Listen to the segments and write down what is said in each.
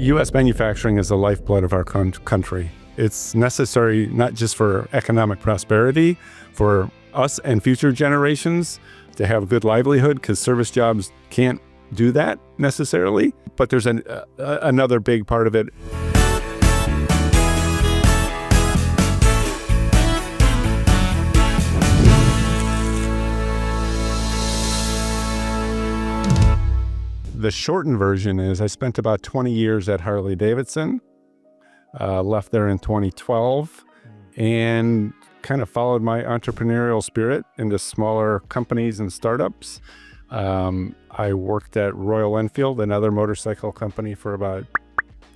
U.S. manufacturing is the lifeblood of our country. It's necessary not just for economic prosperity, for us and future generations to have a good livelihood, because service jobs can't do that necessarily. But there's another big part of it. The shortened version is I spent about 20 years at Harley-Davidson, left there in 2012, and kind of followed my entrepreneurial spirit into smaller companies and startups. I worked at Royal Enfield, another motorcycle company, for about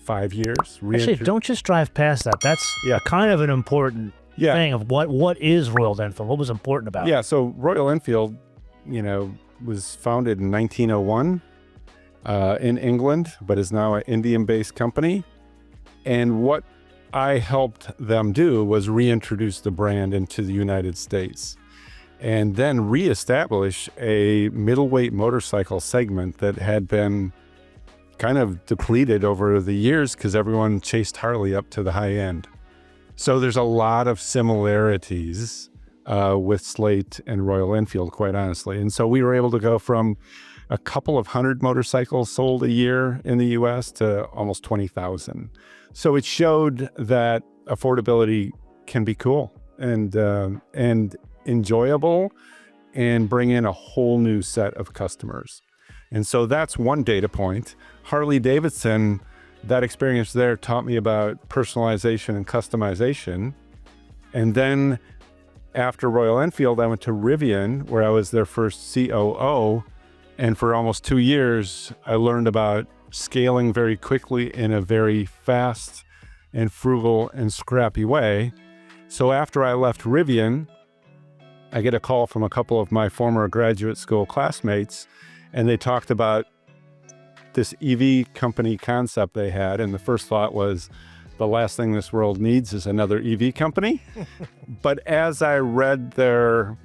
5 years. Actually, don't just drive past that. That's kind of an important thing of what is Royal Enfield? What was important about it? Yeah, so Royal Enfield, was founded in 1901. In England, but is now an Indian-based company. And what I helped them do was reintroduce the brand into the United States and then reestablish a middleweight motorcycle segment that had been kind of depleted over the years because everyone chased Harley up to the high end. So there's a lot of similarities with Slate and Royal Enfield, quite honestly. And so we were able to go from a couple of hundred motorcycles sold a year in the U.S. to almost 20,000. So it showed that affordability can be cool and enjoyable and bring in a whole new set of customers. And so that's one data point. Harley-Davidson, that experience there taught me about personalization and customization. And then after Royal Enfield, I went to Rivian, where I was their first COO. And for almost 2 years, I learned about scaling very quickly in a very fast and frugal and scrappy way. So after I left Rivian, I get a call from a couple of my former graduate school classmates, and they talked about this EV company concept they had. And the first thought was, the last thing this world needs is another EV company. But as I read their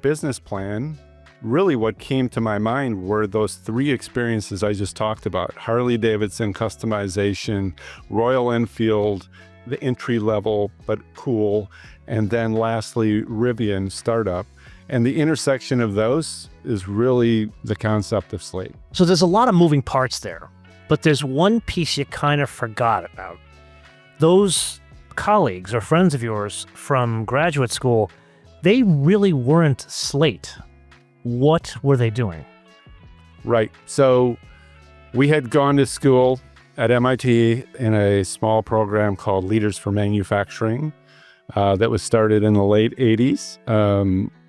business plan, really what came to my mind were those three experiences I just talked about: Harley-Davidson customization, Royal Enfield, the entry level but cool, and then lastly, Rivian startup. And the intersection of those is really the concept of Slate. So there's a lot of moving parts there, but there's one piece you kind of forgot about. Those colleagues or friends of yours from graduate school, they really weren't Slate. What were they doing? Right. So we had gone to school at MIT in a small program called Leaders for Manufacturing that was started in the late 80s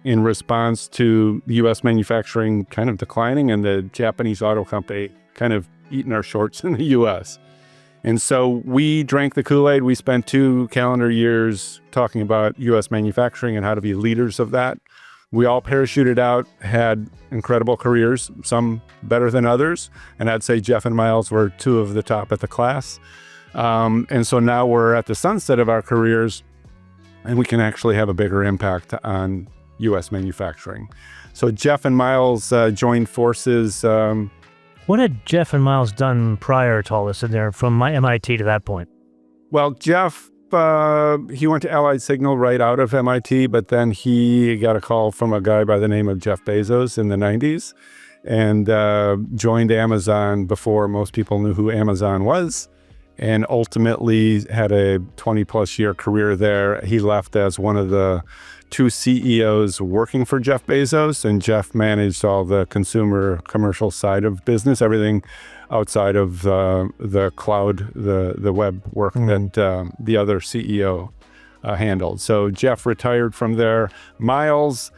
in response to U.S. manufacturing kind of declining and the Japanese auto company kind of eating our shorts in the U.S. And so we drank the Kool-Aid. We spent 2 calendar years talking about U.S. manufacturing and how to be leaders of that. We all parachuted out, had incredible careers, some better than others. And I'd say Jeff and Miles were 2 of the top at the class. And so now we're at the sunset of our careers, and we can actually have a bigger impact on U.S. manufacturing. So Jeff and Miles joined forces. What had Jeff and Miles done prior to all this in there from my MIT to that point? Well, Jeff, he went to Allied Signal right out of MIT, but then he got a call from a guy by the name of Jeff Bezos in the 90s and joined Amazon before most people knew who Amazon was, and ultimately had a 20-plus year career there. He left as one of the 2 CEOs working for Jeff Bezos, and Jeff managed all the consumer commercial side of business, everything outside of the cloud, the web work that the other CEO handled. So Jeff retired from there. Miles,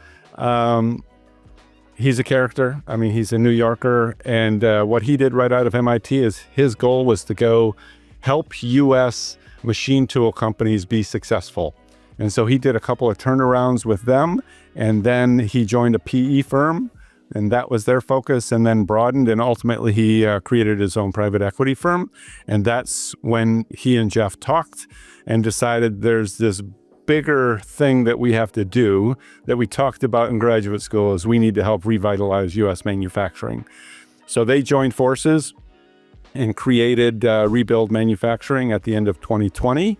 he's a character. I mean, he's a New Yorker. And what he did right out of MIT is his goal was to go help U.S. machine tool companies be successful. And so he did a couple of turnarounds with them, and then he joined a PE firm, and that was their focus, and then broadened, and ultimately he created his own private equity firm. And that's when he and Jeff talked and decided there's this bigger thing that we have to do that we talked about in graduate school is we need to help revitalize U.S. manufacturing. So they joined forces, and created Rebuild Manufacturing at the end of 2020.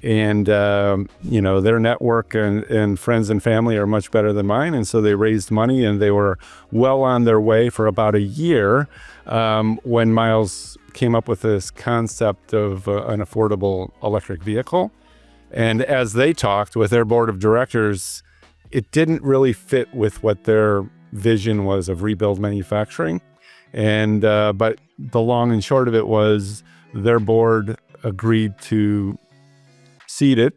And, their network and friends and family are much better than mine. And so they raised money, and they were well on their way for about a year when Miles came up with this concept of an affordable electric vehicle. And as they talked with their board of directors, it didn't really fit with what their vision was of Rebuild Manufacturing. And but the long and short of it was their board agreed to seed it,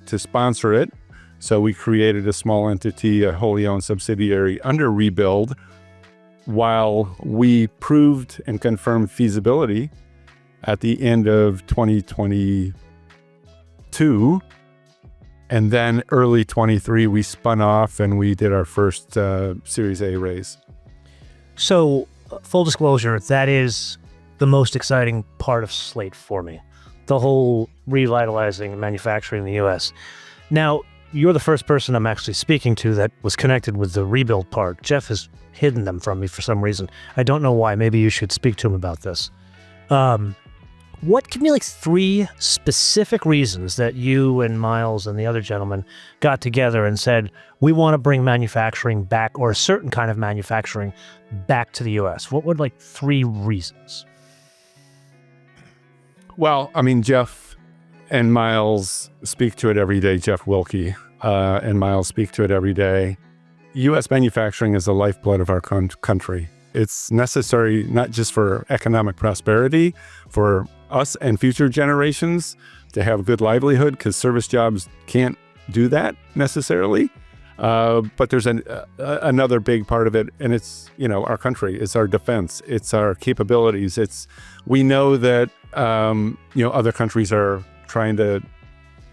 to sponsor it. So we created a small entity, a wholly owned subsidiary under Rebuild, while we proved and confirmed feasibility at the end of 2022. And then early 23, we spun off and we did our first Series A raise. So, full disclosure, that is the most exciting part of Slate for me. The whole revitalizing manufacturing in the U.S. Now, you're the first person I'm actually speaking to that was connected with the rebuild part. Jeff has hidden them from me for some reason. I don't know why. Maybe you should speak to him about this. Give me like 3 specific reasons that you and Miles and the other gentleman got together and said, we want to bring manufacturing back, or a certain kind of manufacturing back to the U.S. What would 3 reasons? Well, I mean, Jeff and Miles speak to it every day. Jeff Wilkie and Miles speak to it every day. U.S. manufacturing is the lifeblood of our country. It's necessary not just for economic prosperity, for us and future generations to have a good livelihood, because service jobs can't do that necessarily. But there's another big part of it, and it's, our country. It's our defense. It's our capabilities. We know that, other countries are trying to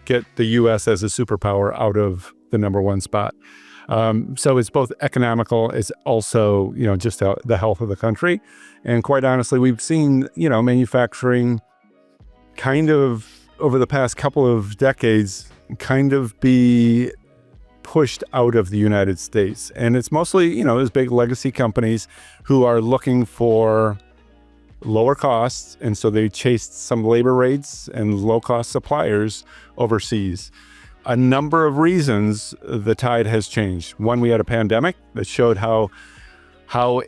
get the U.S. as a superpower out of the number 1 spot. So it's both economical, it's also, just the health of the country. And quite honestly, we've seen, manufacturing kind of over the past couple of decades kind of be pushed out of the United States. And it's mostly, those big legacy companies who are looking for lower costs. And so they chased some labor rates and low-cost suppliers overseas. A number of reasons the tide has changed. One, we had a pandemic that showed how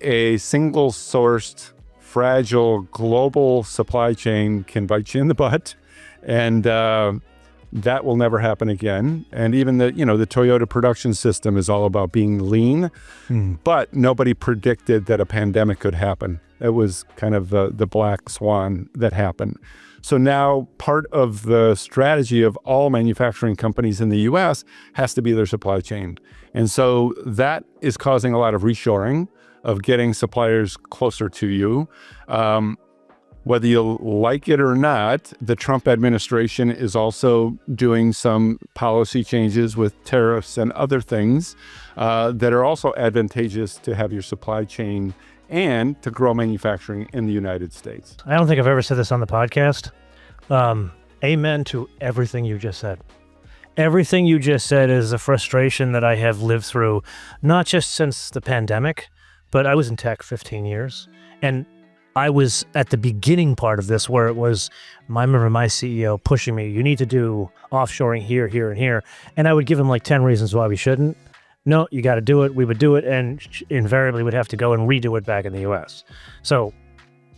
a single-sourced, fragile global supply chain can bite you in the butt, and that will never happen again. And even the Toyota production system is all about being lean, but nobody predicted that a pandemic could happen. It was kind of the black swan that happened. So now part of the strategy of all manufacturing companies in the U.S. has to be their supply chain. And so that is causing a lot of reshoring, of getting suppliers closer to you. Whether you like it or not, the Trump administration is also doing some policy changes with tariffs and other things that are also advantageous to have your supply chain and to grow manufacturing in the United States. I don't think I've ever said this on the podcast. Amen to everything you just said. Everything you just said is a frustration that I have lived through, not just since the pandemic, but I was in tech 15 years. And I was at the beginning part of this where it was, I remember my CEO pushing me, you need to do offshoring here, here, and here. And I would give him 10 reasons why we shouldn't. No, you got to do it. We would do it, and invariably would have to go and redo it back in the U.S. So,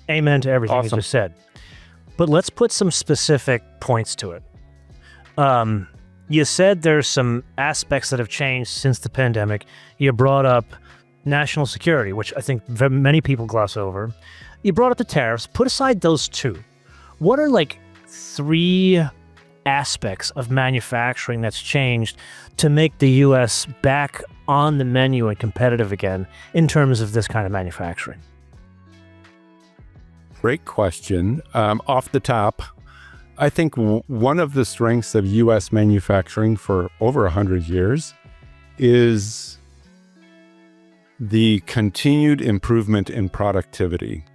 amen to everything you just said. But let's put some specific points to it. You said there's some aspects that have changed since the pandemic. You brought up national security, which I think many people gloss over. You brought up the tariffs. Put aside those 2. What are 3 aspects of manufacturing that's changed to make the U.S. back on the menu and competitive again in terms of this kind of manufacturing? Great question. Off the top, I think one of the strengths of U.S. manufacturing for over 100 years is the continued improvement in productivity.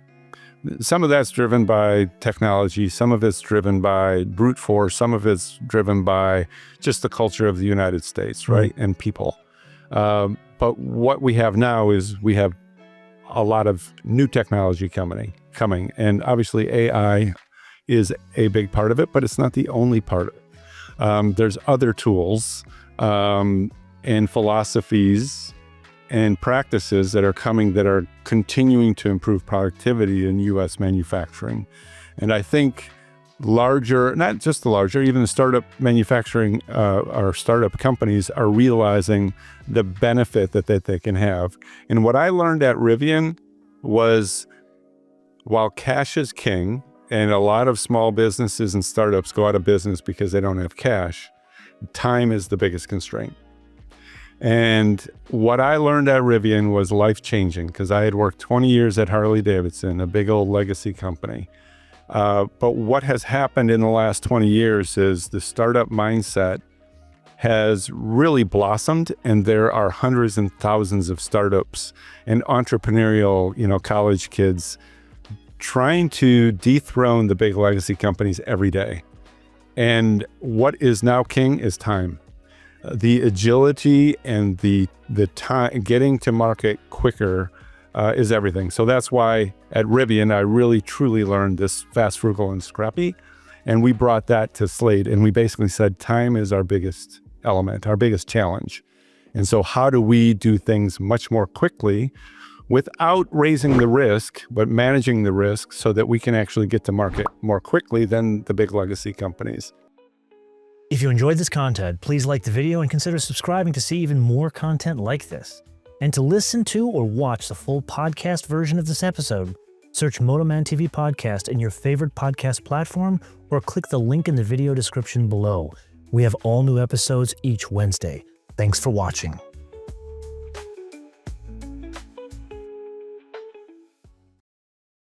Some of that's driven by technology, some of it's driven by brute force, some of it's driven by just the culture of the United States, right? And people. But what we have now is we have a lot of new technology coming. And obviously AI is a big part of it, but it's not the only part of it. There's other tools and philosophies and practices that are coming that are continuing to improve productivity in U.S. manufacturing. And I think larger, not just the larger, even the startup manufacturing or startup companies are realizing the benefit that they can have. And what I learned at Rivian was, while cash is king, and a lot of small businesses and startups go out of business because they don't have cash, time is the biggest constraint. And what I learned at Rivian was life-changing, because I had worked 20 years at Harley-Davidson, a big old legacy company. But what has happened in the last 20 years is the startup mindset has really blossomed, and there are hundreds and thousands of startups and entrepreneurial, college kids trying to dethrone the big legacy companies every day. And what is now king is time. The agility and the time, getting to market quicker is everything. So that's why at Rivian, I really truly learned this fast, frugal, and scrappy. And we brought that to Slate, and we basically said time is our biggest element, our biggest challenge. And so how do we do things much more quickly without raising the risk, but managing the risk so that we can actually get to market more quickly than the big legacy companies? If you enjoyed this content, please like the video and consider subscribing to see even more content like this. And to listen to or watch the full podcast version of this episode, search Motoman TV Podcast in your favorite podcast platform or click the link in the video description below. We have all new episodes each Wednesday. Thanks for watching.